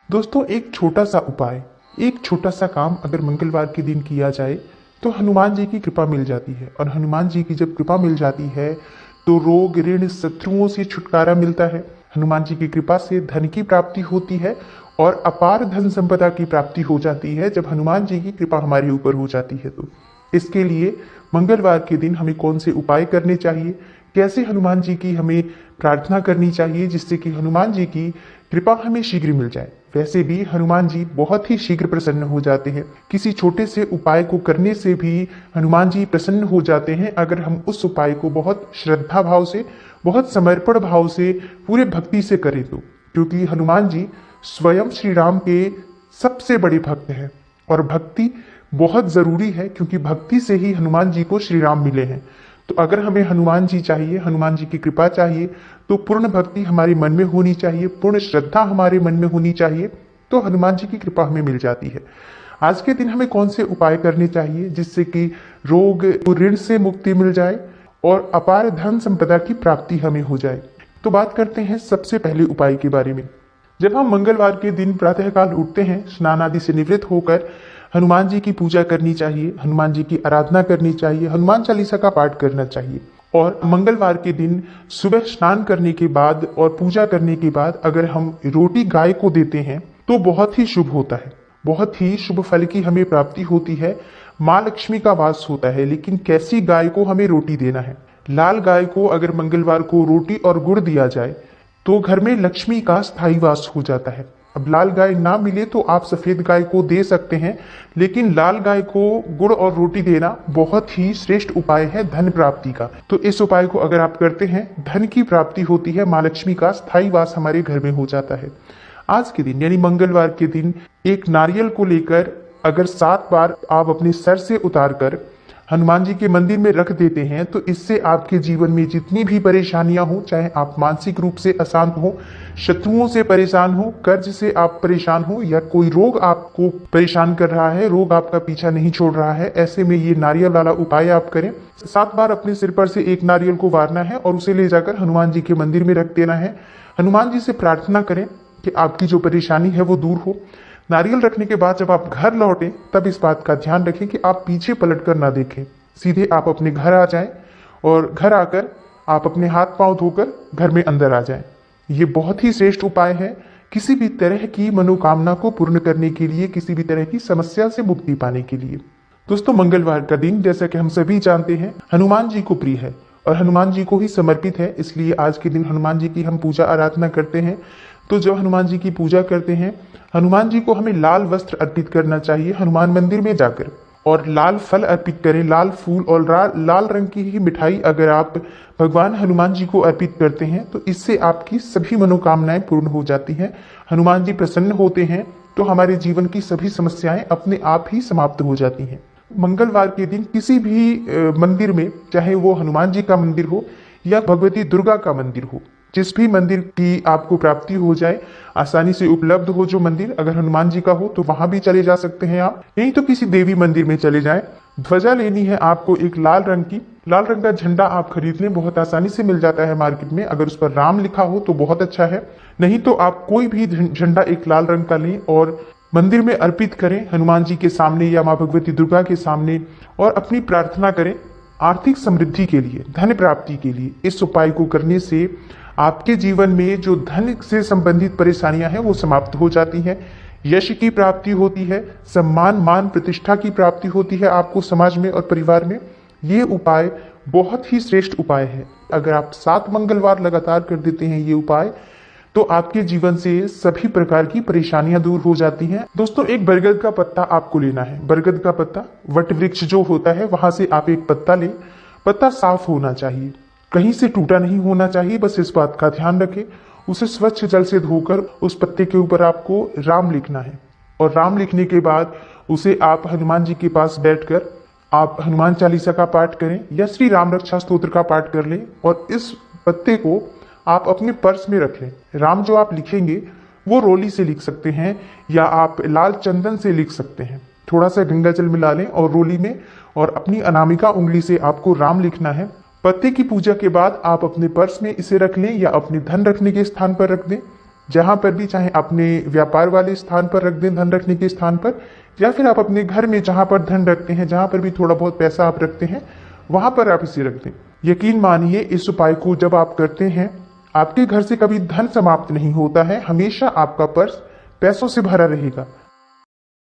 दोस्तों, एक छोटा सा उपाय, एक छोटा सा काम अगर मंगलवार के दिन किया जाए तो हनुमान जी की कृपा मिल जाती है। और हनुमान जी की जब कृपा मिल जाती है तो रोग ऋण शत्रुओं से छुटकारा मिलता है। हनुमान जी की कृपा से धन की प्राप्ति होती है और अपार धन संपदा की प्राप्ति हो जाती है जब हनुमान जी की कृपा हमारे ऊपर हो जाती है। तो इसके लिए मंगलवार के दिन हमें कौन से उपाय करने चाहिए, कैसे हनुमान जी की हमें प्रार्थना करनी चाहिए जिससे कि हनुमान जी की कृपा हमें शीघ्र मिल जाए। वैसे भी हनुमान जी बहुत ही शीघ्र प्रसन्न हो जाते हैं। किसी छोटे से उपाय को करने से भी हनुमान जी प्रसन्न हो जाते हैं अगर हम उस उपाय को बहुत श्रद्धा भाव से, बहुत समर्पण भाव से, पूरे भक्ति से करें तो। क्योंकि हनुमान जी स्वयं श्री राम के सबसे बड़े भक्त हैं और भक्ति बहुत जरूरी है, क्योंकि भक्ति से ही हनुमान जी को श्री राम मिले हैं। तो अगर हमें हनुमान जी चाहिए, हनुमान जी की कृपा चाहिए, तो पूर्ण भक्ति हमारे मन में होनी चाहिए, पूर्ण श्रद्धा हमारे मन में होनी चाहिए, तो हनुमान जी की कृपा हमें मिल जाती है। आज के दिन हमें कौन से उपाय करने चाहिए जिससे कि रोग ऋण से मुक्ति मिल जाए और अपार धन संपदा की प्राप्ति हमें हो जाए। तो बात करते हैं सबसे पहले उपाय के बारे में। जब हम मंगलवार के दिन प्रातःकाल उठते हैं, स्नान आदि से निवृत्त होकर हनुमान जी की पूजा करनी चाहिए, हनुमान जी की आराधना करनी चाहिए, हनुमान चालीसा का पाठ करना चाहिए। और मंगलवार के दिन सुबह स्नान करने के बाद और पूजा करने के बाद अगर हम रोटी गाय को देते हैं तो बहुत ही शुभ होता है, बहुत ही शुभ फल की हमें प्राप्ति होती है, माँ लक्ष्मी का वास होता है। लेकिन कैसी गाय को हमें रोटी देना है? लाल गाय को अगर मंगलवार को रोटी और गुड़ दिया जाए तो घर में लक्ष्मी का स्थायी वास हो जाता है। अब लाल गाय ना मिले तो आप सफेद गाय को दे सकते हैं, लेकिन लाल गाय को गुड़ और रोटी देना बहुत ही श्रेष्ठ उपाय है धन प्राप्ति का। तो इस उपाय को अगर आप करते हैं, धन की प्राप्ति होती है, माँ लक्ष्मी का स्थायी वास हमारे घर में हो जाता है। आज के दिन यानी मंगलवार के दिन एक नारियल को लेकर अगर 7 बार आप अपने सर से उतार कर हनुमान जी के मंदिर में रख देते हैं तो इससे आपके जीवन में जितनी भी परेशानियां हो, चाहे आप मानसिक रूप से अशांत हो, शत्रुओं से परेशान हो, कर्ज से आप परेशान हो, या कोई रोग आपको परेशान कर रहा है, रोग आपका पीछा नहीं छोड़ रहा है, ऐसे में ये नारियल वाला उपाय आप करें। 7 बार अपने सिर पर से एक नारियल को वारना है और उसे ले जाकर हनुमान जी के मंदिर में रख देना है। हनुमान जी से प्रार्थना करें कि आपकी जो परेशानी है वो दूर हो। नारियल रखने के बाद जब आप घर लौटें तब इस बात का ध्यान रखें कि आप पीछे पलट कर ना देखें, सीधे आप अपने घर आ जाएं और घर आकर आप अपने हाथ पांव धोकर घर में अंदर आ जाएं। ये बहुत ही श्रेष्ठ उपाय है किसी भी तरह की मनोकामना को पूर्ण करने के लिए, किसी भी तरह की समस्या से मुक्ति पाने के लिए। दोस्तों, मंगलवार का दिन जैसा कि हम सभी जानते हैं हनुमान जी को प्रिय है और हनुमान जी को ही समर्पित है, इसलिए आज के दिन हनुमान जी की हम पूजा आराधना करते हैं। तो जब हनुमान जी की पूजा करते हैं, हनुमान जी को हमें लाल वस्त्र अर्पित करना चाहिए हनुमान मंदिर में जाकर, और लाल फल अर्पित करें, लाल फूल और लाल रंग की ही मिठाई अगर आप भगवान हनुमान जी को अर्पित करते हैं तो इससे आपकी सभी मनोकामनाएं पूर्ण हो जाती हैं। हनुमान जी प्रसन्न होते हैं तो हमारे जीवन की सभी समस्याएं अपने आप ही समाप्त हो जाती हैं। मंगलवार के दिन किसी भी मंदिर में, चाहे वो हनुमान जी का मंदिर हो या भगवती दुर्गा का मंदिर हो, जिस भी मंदिर की आपको प्राप्ति हो जाए, आसानी से उपलब्ध हो जो मंदिर, अगर हनुमान जी का हो तो वहां भी चले जा सकते हैं आप, नहीं तो किसी देवी मंदिर में चले जाएं। ध्वजा लेनी है आपको एक लाल रंग की, लाल रंग का झंडा आप खरीद लें, बहुत आसानी से मिल जाता है मार्केट में। अगर उस पर राम लिखा हो तो बहुत अच्छा है, नहीं तो आप कोई भी झंडा एक लाल रंग का लें और मंदिर में अर्पित करें हनुमान जी के सामने या माँ भगवती दुर्गा के सामने, और अपनी प्रार्थना करें आर्थिक समृद्धि के लिए, धन प्राप्ति के लिए। इस उपाय को करने से आपके जीवन में जो धन से संबंधित परेशानियां हैं वो समाप्त हो जाती हैं, यश की प्राप्ति होती है, सम्मान मान प्रतिष्ठा की प्राप्ति होती है आपको समाज में और परिवार में। ये उपाय बहुत ही श्रेष्ठ उपाय है। अगर आप 7 मंगलवार लगातार कर देते हैं ये उपाय तो आपके जीवन से सभी प्रकार की परेशानियां दूर हो जाती हैं। दोस्तों, एक बरगद का पत्ता आपको लेना है। बरगद का पत्ता, वट वृक्ष जो होता है वहां से आप एक पत्ता लें। पत्ता साफ होना चाहिए, कहीं से टूटा नहीं होना चाहिए, बस इस बात का ध्यान रखें। उसे स्वच्छ जल से धोकर उस पत्ते के ऊपर आपको राम लिखना है, और राम लिखने के बाद उसे आप हनुमान जी के पास बैठकर आप हनुमान चालीसा का पाठ करें या श्री राम रक्षा स्तोत्र का पाठ कर लें, और इस पत्ते को आप अपने पर्स में रख लें। राम जो आप लिखेंगे वो रोली से लिख सकते हैं या आप लाल चंदन से लिख सकते हैं। थोड़ा सा गंगा जल मिला लें और रोली में, और अपनी अनामिका उंगली से आपको राम लिखना है। पत्ते की पूजा के बाद आप अपने पर्स में इसे रख लें या अपने धन रखने के स्थान पर रख दें। जहां पर भी, चाहे अपने व्यापार वाले स्थान पर रख दें, धन रखने के स्थान पर, या फिर आप अपने घर में जहां पर धन रखते हैं, जहां पर भी थोड़ा बहुत पैसा आप रखते हैं, वहां पर आप इसे रख दें। यकीन मानिए, इस उपाय को जब आप करते हैं, आपके घर से कभी धन समाप्त नहीं होता है, हमेशा आपका पर्स पैसों से भरा रहेगा।